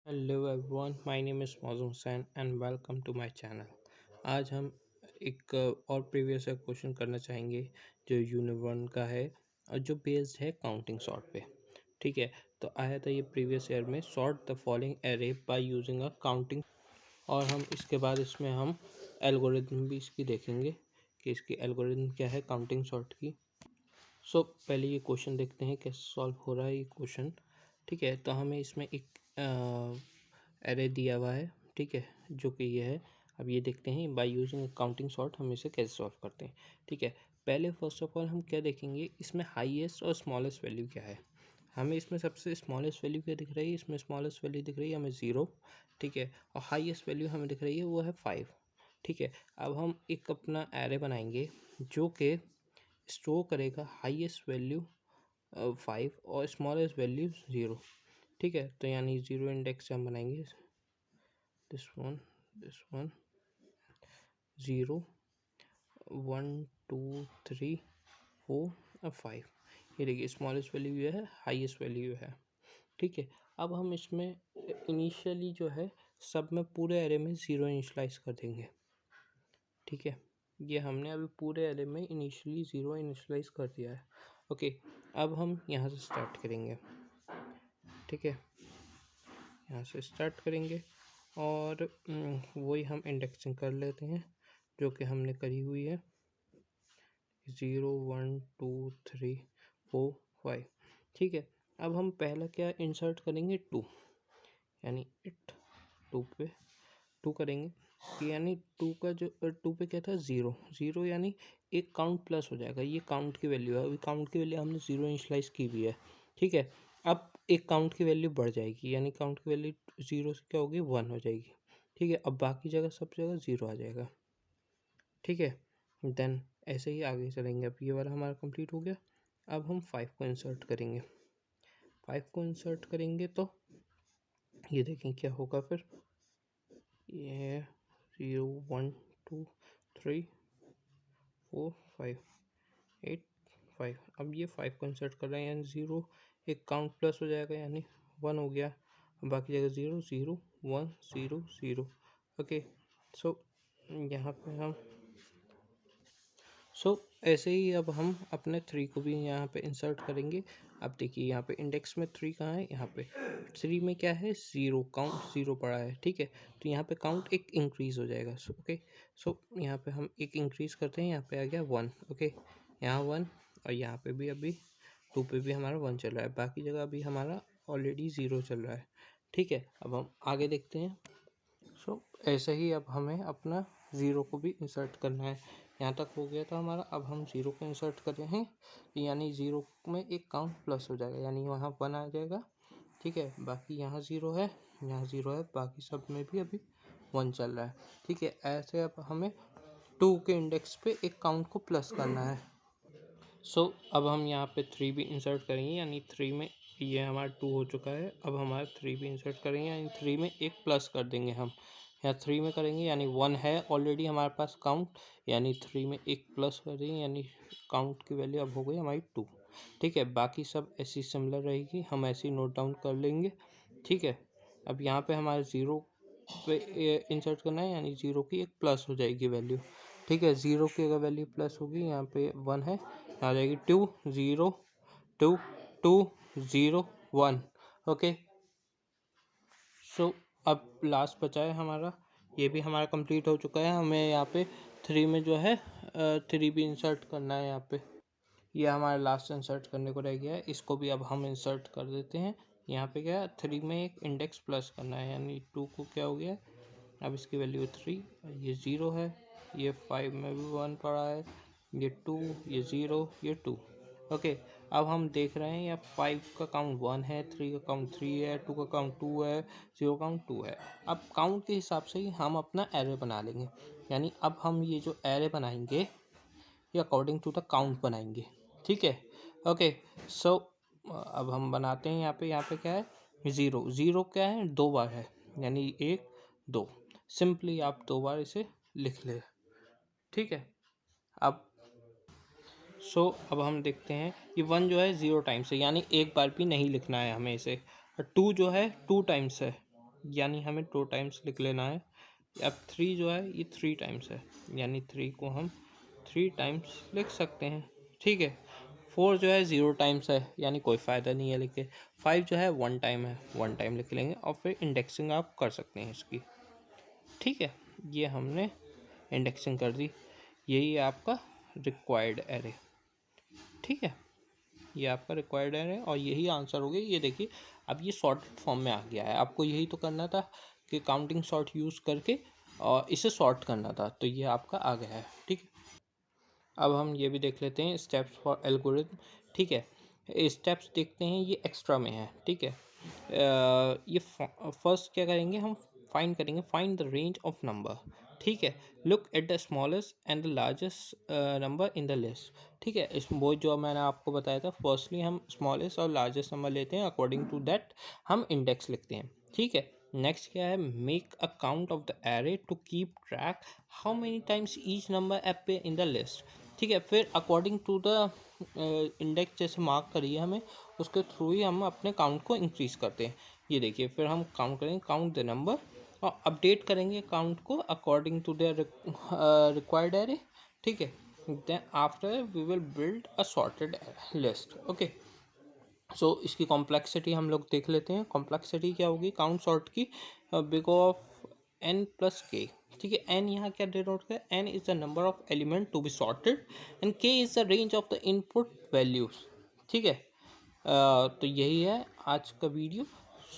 Hello everyone, my name is Mauzoom Hussain and welcome to my channel. आज हम एक और प्रीवियस ईयर क्वेश्चन करना चाहेंगे जो यूनिवन का है और जो बेस्ड है काउंटिंग सॉर्ट पे। ठीक है, तो आया था ये प्रीवियस ईयर में, sort the following array by using a counting. और हम इसके बाद इसमें हम एल्गोरिथम भी इसकी देखेंगे कि इसकी एल्गोरिथम क्या है काउंटिंग सॉर्ट की। पहले ये क्वेश्चन देखते हैं कैसे सॉल्व हो रहा है ये क्वेश्चन। ठीक है, तो हमें इसमें एक एरे दिया हुआ है, ठीक है, जो कि ये है। अब ये देखते हैं बाय यूजिंग काउंटिंग सॉर्ट हम इसे कैसे सॉल्व करते हैं। ठीक है, पहले फर्स्ट ऑफ ऑल हम क्या देखेंगे, इसमें हाईएस्ट और स्मॉलेस्ट वैल्यू क्या है। हमें इसमें सबसे स्मॉलेस्ट वैल्यू क्या दिख रही है, इसमें स्मॉलेस्ट वैल्यू दिख रही है हमें 0। ठीक है, और हाईएस्ट वैल्यू हमें दिख रही है वो है 5। ठीक है, अब हम एक अपना एरे बनाएंगे जो कि स्टोर करेगा हाईएस्ट वैल्यू 5 और स्मॉलेस्ट वैल्यू 0। ठीक है, तो यानी 0 इंडेक्स से हम बनाएंगे दिस वन 0 1 2 3 4 और 5। ये देखिए स्मॉलेस्ट वैल्यू ये है, हाईएस्ट वैल्यू है। ठीक है, अब हम इसमें इनिशियली जो है सब में पूरे एरे में 0 इनिशलाइज कर देंगे। ठीक है, ये हमने अभी पूरे एरे में इनिशियली 0 इनिशलाइज कर दिया है। ओके, अब हम यहाँ से स्टार्ट करेंगे। ठीक है, यहाँ से स्टार्ट करेंगे और वही हम इंडेक्सिंग कर लेते हैं जो कि हमने करी हुई है 0 1 2 3 4 5। ठीक है, अब हम पहला क्या इंसर्ट करेंगे 2, यानी इट 2 पे 2 करेंगे कि यानी 2 का जो 2 पे क्या था 0 0, यानी एक काउंट प्लस हो जाएगा। ये काउंट की वैल्यू है, अभी काउंट की वैल्यू हमने 0 इनिशलाइज की भी है। ठीक है, अब एक काउंट की वैल्यू बढ़ जाएगी, यानी काउंट की वैल्यू 0 से क्या होगी 1 हो जाएगी। ठीक है, अब बाकी जगह सब जगह 0 आ जाएगा। ठीक है, देन ऐसे ही आगे चलेंगे। अब ये वाला हमारा कंप्लीट हो गया। अब हम 5 को इंसर्ट करेंगे। 5 को इंसर्ट करेंगे तो ये देखें क्या होगा फिर। ये 0 1 2 3 4 5 8 5। अब ये 5 को इंसर्ट कर रहे हैं, यानी 0 एक काउंट प्लस हो जाएगा, यानी 1 हो गया। बाकी जगह 0 0 1 0 0। ओके, सो यहाँ पे हम ऐसे ही अब हम अपने 3 को भी यहाँ पे इंसर्ट करेंगे। अब देखिए यहाँ पे इंडेक्स में 3 कहाँ है, यहाँ पे 3 में क्या है 0, काउंट 0 पड़ा है। ठीक है, तो यहाँ पे काउंट एक इंक्रीज हो जाएगा। ओके, यहाँ पे हम एक इंक्रीज करते हैं, यहाँ पे आ गया 1। ओके, यहाँ 1 और यहाँ पे भी अभी 2 पे भी हमारा 1 चल रहा है, बाकी जगह अभी हमारा ऑलरेडी 0 चल रहा है। ठीक है, अब हम आगे देखते हैं। ऐसे ही अब हमें अपना 0 को भी इंसर्ट करना है। यहाँ तक हो गया था हमारा। अब हम 0 को इंसर्ट कर रहे हैं, यानी 0 में एक काउंट प्लस हो जाएगा, यानी वहाँ 1 आ जाएगा। ठीक है, बाकी यहाँ 0 है, यहाँ 0 है, बाकी सब में भी अभी 1 चल रहा है। ठीक है, ऐसे अब हमें 2 के इंडेक्स पे एक काउंट को प्लस करना है। अब हम यहाँ पे 3 भी इंसर्ट करेंगे, यानी 3 में ये हमारा 2 हो चुका है। अब हमारा 3 भी इंसर्ट करेंगे, यानी 3 में एक प्लस कर देंगे हम। यहाँ 3 में करेंगे, यानी 1 है ऑलरेडी हमारे पास काउंट, यानी 3 में एक प्लस कर देंगे, यानी काउंट की वैल्यू अब हो गई हमारी 2। ठीक है, बाकी सब ऐसी सिमिलर रहेगी, हम ऐसे ही नोट डाउन कर लेंगे। ठीक है, अब यहाँ पे हमारे 0 पे इंसर्ट करना है, यानी 0 की एक प्लस हो जाएगी वैल्यू। ठीक है, 0 की अगर वैल्यू प्लस होगी, यहाँ पे 1 है, आ जाएगी 2 0 2 2 0 1। ओके, अब लास्ट बचा है हमारा, ये भी हमारा कंप्लीट हो चुका है। हमें यहाँ पे 3 में जो है 3 भी इंसर्ट करना है। यहाँ पे ये हमारा लास्ट इंसर्ट करने को रह गया है, इसको भी अब हम इंसर्ट कर देते हैं। यहाँ पे क्या है 3 में एक इंडेक्स प्लस करना है, यानी 2 को क्या हो गया, अब इसकी वैल्यू 3, ये 0 है, ये 5 में भी 1 पड़ा है, ये 2, ये 0, ये 2। ओके, अब हम देख रहे हैं यहाँ 5 का काउंट 1 है, 3 का काउंट 3 है, 2 का काउंट 2 है, 0 काउंट 2 है। अब काउंट के हिसाब से ही हम अपना एरे बना लेंगे, यानी अब हम ये जो एरे बनाएंगे ये अकॉर्डिंग टू द काउंट बनाएंगे। ठीक है, ओके, अब हम बनाते हैं। यहाँ पे क्या है 0 0 क्या है 2 बार है, यानी 1 2, सिंपली आप 2 बार इसे लिख ले। ठीक है, अब अब हम देखते हैं कि 1 जो है 0 टाइम्स है, यानी एक बार भी नहीं लिखना है हमें इसे। और 2 जो है 2 टाइम्स है, यानी हमें 2 टाइम्स लिख लेना है। अब 3 जो है ये 3 टाइम्स है, यानी 3 को हम 3 टाइम्स लिख सकते हैं। ठीक है। 4 जो है 0 टाइम्स है, यानी कोई फ़ायदा नहीं है लिख के। 5 जो है 1 टाइम है, 1 टाइम लिख लेंगे और फिर इंडेक्सिंग आप कर सकते हैं इसकी। ठीक है, ये हमने इंडेक्सिंग कर दी। यही है आपका रिक्वायर्ड एरे। ठीक है, ये आपका रिक्वायर्ड है और यही आंसर हो गया। ये देखिए अब ये सॉर्टेड फॉर्म में आ गया है। आपको यही तो करना था कि काउंटिंग सॉर्ट यूज़ करके और इसे सॉर्ट करना था, तो ये आपका आ गया है। ठीक है, अब हम ये भी देख लेते हैं स्टेप्स फॉर एल्गोरिथम। ठीक है, स्टेप्स देखते हैं, ये एक्स्ट्रा में है। ठीक है, ये फर्स्ट क्या करेंगे हम, फाइंड करेंगे, find the range of number. ठीक है, look at the smallest and the largest number in the list. ठीक है, इस वो जो मैंने आपको बताया था, फर्स्टली हम स्मॉलेस्ट और लार्जेस्ट नंबर लेते हैं, अकॉर्डिंग टू दैट हम इंडेक्स लिखते हैं। ठीक है, नेक्स्ट क्या है, make a count of the array to keep track how many times each number appear in the list. ठीक है, फिर अकॉर्डिंग टू द इंडेक्स जैसे मार्क करिए हमें, उसके थ्रू ही हम अपने काउंट को इंक्रीज करते हैं। ये देखिए, फिर हम काउंट करेंगे, काउंट द नंबर, और अपडेट करेंगे काउंट को according to the required array. ठीक है, then after we will build a sorted list. Okay, so इसकी कॉम्प्लेक्सिटी हम लोग देख लेते हैं। कॉम्प्लेक्सिटी क्या होगी काउंट सॉर्ट की, big of n plus k. ठीक है, एन यहाँ क्या डिनोट है, n is the number of element to be sorted and k is the range of the input values. ठीक है, तो यही है आज का video.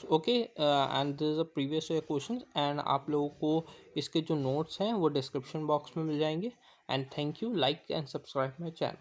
Okay, and this is a previous question, एंड आप लोगों को इसके जो नोट्स हैं वो डिस्क्रिप्शन बॉक्स में मिल जाएंगे। And thank you, like and subscribe my channel.